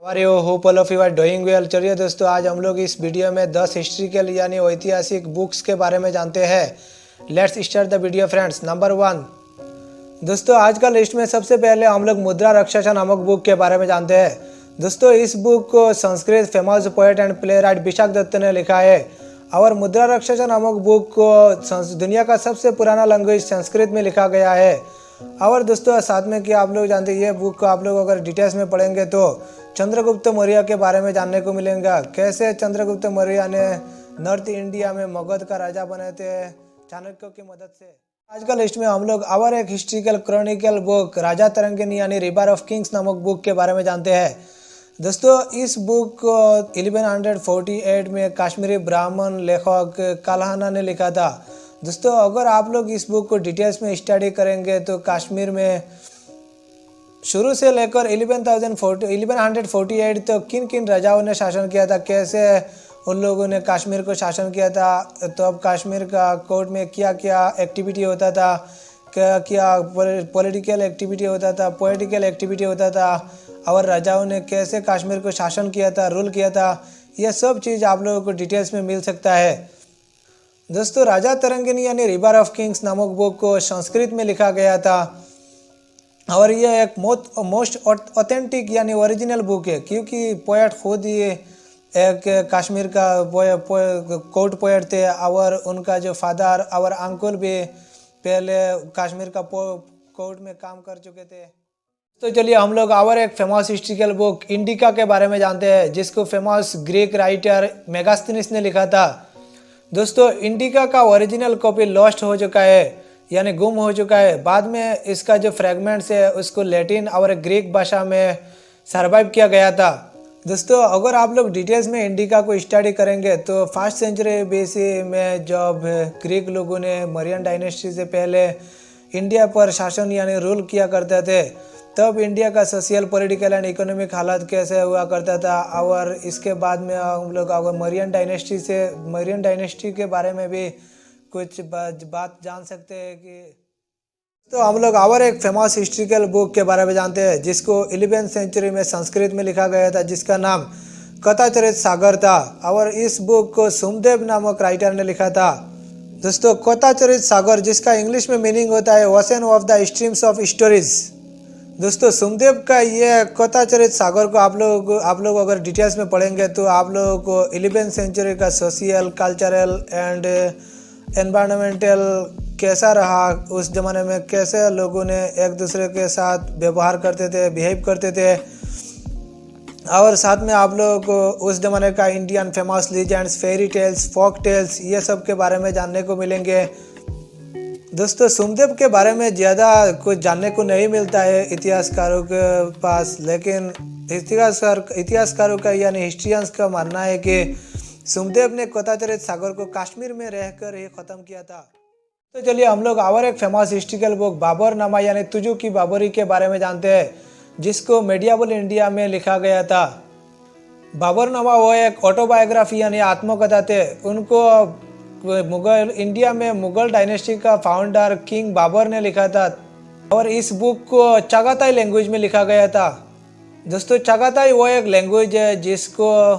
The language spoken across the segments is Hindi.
हमारे hope all of you are doing well. चलिए दोस्तों, आज हम लोग इस वीडियो में 10 हिस्ट्रिकल यानी ऐतिहासिक बुक्स के बारे में जानते हैं। Let's start the video friends. Number 1 दोस्तों, आज का लिस्ट में सबसे पहले हम लोग मुद्रा रक्षसा नामक बुक के बारे में जानते हैं। दोस्तों, इस बुक को Sanskrit famous poet and playwright Vishakha Datta ने लिखा है और मुद्रा रक्षसा नामक बुक को दुनिया का सबसे पुराना लैंग्वेज संस्कृत में लिखा गया है। और दोस्तों, साथ में कि आप लोग जानते हैं, ये बुक को आप लोग अगर डिटेल्स में पढ़ेंगे तो चंद्रगुप्त मौर्य के बारे में जानने को मिलेगा। कैसे चंद्रगुप्त मौर्य ने नॉर्थ इंडिया में मगध का राजा बने थे चाणक्य की मदद से। आज का लिस्ट में हम लोग और एक हिस्ट्रिकल क्रॉनिकल बुक राजा तरंगिणी यानी रिवर ऑफ किंग्स नामक बुक के बारे में जानते हैं। दोस्तों, इस बुक को 1148 में कश्मीरी ब्राह्मण लेखक काल्हाना ने लिखा था। दोस्तों, अगर आप लोग इस बुक को डिटेल्स में स्टडी करेंगे तो कश्मीर में शुरू से लेकर 1148 तक किन किन राजाओं ने शासन किया था, कैसे उन लोगों ने कश्मीर को शासन किया था, तो अब कश्मीर का कोर्ट में क्या क्या एक्टिविटी होता था, क्या क्या पॉलिटिकल एक्टिविटी होता था, पॉलिटिकल एक्टिविटी होता था, और राजाओं ने कैसे कश्मीर को शासन किया था, रूल किया था, यह सब चीज़ आप लोगों को डिटेल्स में मिल सकता है। दोस्तों, राजा तरंगिणी यानी रिवर ऑफ किंग्स नामक बुक को संस्कृत में लिखा गया था और यह एक मोस्ट ऑथेंटिक यानी ओरिजिनल बुक है, क्योंकि पोएट खुद ही एक कश्मीर का कोर्ट पोएट थे और उनका जो फादर और अंकल भी पहले कश्मीर का कोर्ट में काम कर चुके थे। तो चलिए हम लोग और एक फेमस हिस्ट्रिकल बुक इंडिका के बारे में जानते हैं, जिसको फेमस ग्रीक राइटर मेगास्थनीस ने लिखा था। दोस्तों, इंडिका का ओरिजिनल कॉपी लॉस्ट हो चुका है यानी गुम हो चुका है। बाद में इसका जो फ्रेगमेंट्स है उसको लैटिन और ग्रीक भाषा में सर्वाइव किया गया था। दोस्तों, अगर आप लोग डिटेल्स में इंडिका को स्टडी करेंगे तो 1st सेंचुरी बीसी में जब ग्रीक लोगों ने मौर्यन डायनेस्टी से पहले इंडिया पर शासन यानी रूल किया करते थे, तब इंडिया का सोशल पॉलिटिकल एंड इकोनॉमिक हालत कैसे हुआ करता था। और इसके बाद में हम लोग अगर मौर्यन डायनेस्टी के बारे में भी कुछ बात जान सकते हैं कि तो हम लोग और एक फेमस हिस्ट्रिकल बुक के बारे में जानते हैं, जिसको 11th सेंचुरी में संस्कृत में लिखा गया था, जिसका नाम कथाचरित सागर था और इस बुक को सुमदेव नामक राइटर ने लिखा था। दोस्तों, कथाचरित सागर जिसका इंग्लिश में मीनिंग होता है ocean of the streams of stories. दोस्तों, सुमदेव का ये कथाचरित सागर को आप लोग अगर डिटेल्स में पढ़ेंगे तो आप लोगों को 11th सेंचुरी का सोशल कल्चरल एंड एनवायरमेंटल कैसा रहा, उस ज़माने में कैसे लोगों ने एक दूसरे के साथ व्यवहार करते थे, बिहेव करते थे, और साथ में आप लोगों को उस ज़माने का Indian famous legends, fairy tales, folk tales, ये सब के बारे में जानने को मिलेंगे। दोस्तों, सुमदेव के बारे में ज़्यादा कुछ जानने को नहीं मिलता है इतिहासकारों के पास, लेकिन इतिहासकारों का यानी हिस्ट्रियंस का मानना है कि सुमदेव ने कथाचरित सागर को कश्मीर में रहकर ही ख़त्म किया था। तो चलिए हम लोग और एक फेमस हिस्ट्रिकल बुक बाबरनामा यानी तुजु की बाबरी के बारे में जानते हैं, जिसको मेडिएवल इंडिया में लिखा गया था। बाबरनामा वो एक ऑटोबायोग्राफी यानी आत्मकथा थे। उनको इंडिया में मुगल डायनेस्टी का फाउंडर किंग बाबर ने लिखा था और इस बुक को चागाताई लैंग्वेज में लिखा गया था। दोस्तों, चागाताई वो एक लैंग्वेज है जिसको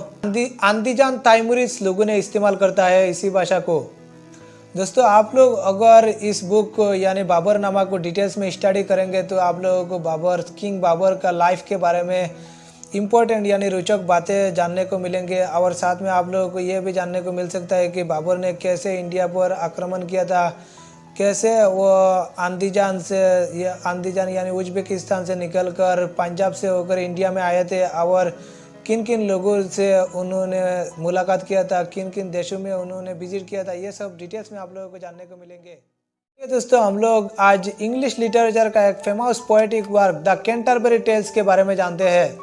आंदीजान ताइमुरिस लोगों ने इस्तेमाल करता है इसी भाषा को। दोस्तों, आप लोग अगर इस बुक को यानी बाबरनामा को डिटेल्स में स्टडी करेंगे तो आप लोगों को किंग बाबर का लाइफ के बारे में इम्पोर्टेंट यानी रोचक बातें जानने को मिलेंगे, और साथ में आप लोगों को ये भी जानने को मिल सकता है कि बाबर ने कैसे इंडिया पर आक्रमण किया था, कैसे वो आंदीजान यानी उज्बेकिस्तान से निकलकर पंजाब से होकर इंडिया में आए थे, और किन किन लोगों से उन्होंने मुलाकात किया था, किन किन देशों में उन्होंने विजिट किया था, ये सब डिटेल्स में आप लोगों को जानने को मिलेंगे। दोस्तों, हम लोग आज इंग्लिश लिटरेचर का एक famous poetic work the Canterbury Tales के बारे में जानते हैं।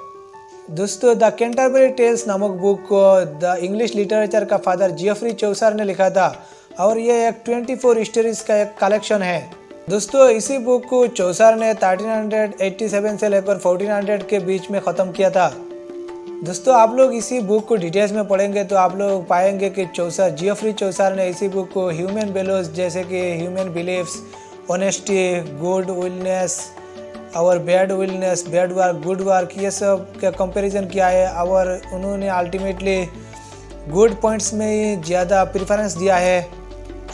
दोस्तों, द कैंटरबरी टेल्स नामक बुक को द इंग्लिश लिटरेचर का फादर जियोफ्री चौसर ने लिखा था और ये एक 24 स्टोरीज का एक कलेक्शन है। दोस्तों, इसी बुक को चौसर ने 1387 से लेकर 1400 के बीच में ख़त्म किया था। दोस्तों, आप लोग इसी बुक को डिटेल्स में पढ़ेंगे तो आप लोग पाएंगे कि जियोफ्री चौसर ने इसी बुक को ह्यूमन वैल्यूज जैसे कि human beliefs, honesty, good willness और bad willness, bad work, good work, ये सब का कंपैरिजन किया है और उन्होंने अल्टीमेटली गुड पॉइंट्स में ही ज़्यादा प्रेफरेंस दिया है।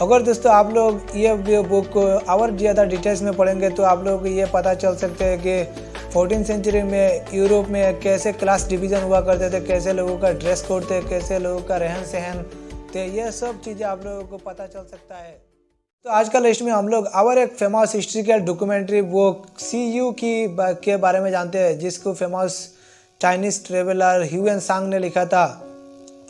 अगर दोस्तों आप लोग ये बुक को और ज़्यादा डिटेल्स में पढ़ेंगे तो आप लोग को ये पता चल सकते हैं कि 14th सेंचुरी में यूरोप में कैसे क्लास डिवीज़न हुआ करते थे, कैसे लोगों का ड्रेस कोड थे, कैसे लोगों का रहन सहन थे, ये सब चीज़ें आप लोगों को पता चल सकता है। तो आज का लिस्ट में हम लोग और एक famous historical documentary book CU के बारे में जानते हैं, जिसको फेमस चाइनीज़ ट्रेवलर ह्यूएन सांग ने लिखा था।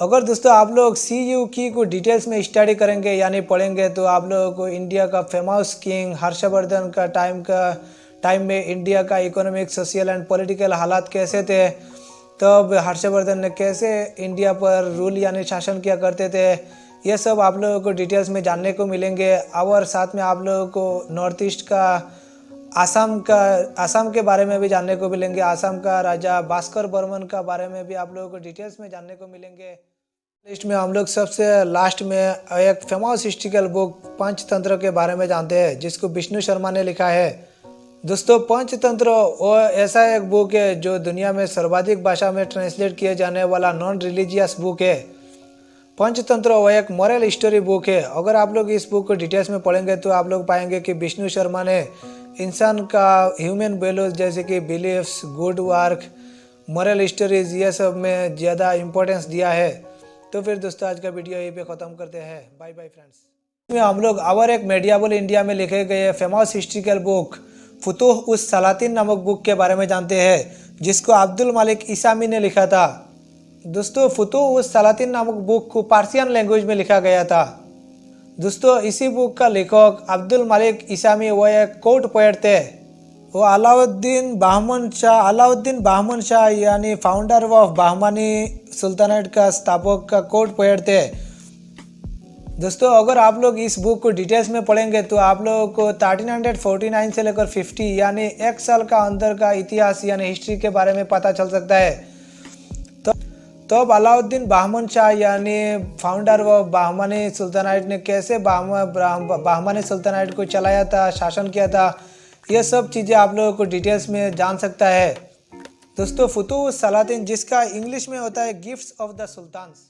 अगर दोस्तों आप लोग CU को डिटेल्स में स्टडी करेंगे यानी पढ़ेंगे तो आप लोगों को इंडिया का फेमस किंग हर्षवर्धन का टाइम में इंडिया का इकोनॉमिक, सोशल एंड पॉलिटिकल हालात कैसे थे, तब हर्षवर्धन ने कैसे इंडिया पर रूल यानी शासन किया करते थे, ये सब आप लोगों को डिटेल्स में जानने को मिलेंगे। और साथ में आप लोगों को नॉर्थ ईस्ट का आसाम के बारे में भी जानने को मिलेंगे। आसाम का राजा भास्कर बर्मन का बारे में भी आप लोगों को डिटेल्स में जानने को मिलेंगे। लिस्ट में हम लोग सबसे लास्ट में एक फेमस हिस्ट्रिकल बुक पंचतंत्र के बारे में जानते हैं, जिसको विष्णु शर्मा ने लिखा है। दोस्तों पंचतंत्र वो ऐसा एक बुक है जो दुनिया में सर्वाधिक भाषा में ट्रांसलेट किए जाने वाला नॉन रिलीजियस बुक है। पंचतंत्र वो एक मॉरल स्टोरी बुक है। अगर आप लोग इस बुक को डिटेल्स में पढ़ेंगे तो आप लोग पाएंगे कि विष्णु शर्मा ने इंसान का ह्यूमन वैल्यूज जैसे कि beliefs, good work, moral stories, ये सब में ज़्यादा इम्पोर्टेंस दिया है। तो फिर दोस्तों आज का वीडियो यहीं पे ख़त्म करते हैं। Bye bye friends. इसमें हम लोग और एक मेडिएवल इंडिया में लिखे गए फेमस हिस्ट्रिकल बुक फुतूह उस सलातिन नामक बुक के बारे में जानते हैं, जिसको अब्दुल मलिक इसामी ने लिखा था। दोस्तों फुतूह उस सलातिन नामक बुक को पार्सियन लैंग्वेज में लिखा गया था। दोस्तों इसी बुक का लेखक अब्दुल मलिक इसामी वो एक कोर्ट पोएट थे। वो अलाउद्दीन बाहमन शाह यानी फाउंडर ऑफ बाहमानी सुल्तानेट का स्थापक का कोर्ट पोएट थे। दोस्तों अगर आप लोग इस बुक को डिटेल्स में पढ़ेंगे तो आप लोगों को 1349 से लेकर 50 यानी एक साल का अंदर का इतिहास यानी हिस्ट्री के बारे में पता चल सकता है। तो अलाउद्दीन बाहमन शाह यानी फाउंडर ऑफ बाहमानी सुल्तानेट ने कैसे बाहमानी सुल्तानेट को चलाया था, शासन किया था, ये सब चीज़ें आप लोगों को डिटेल्स में जान सकता है। दोस्तों फुतूह सलातिन, जिसका इंग्लिश में होता है गिफ्ट्स ऑफ द सुल्तान्स।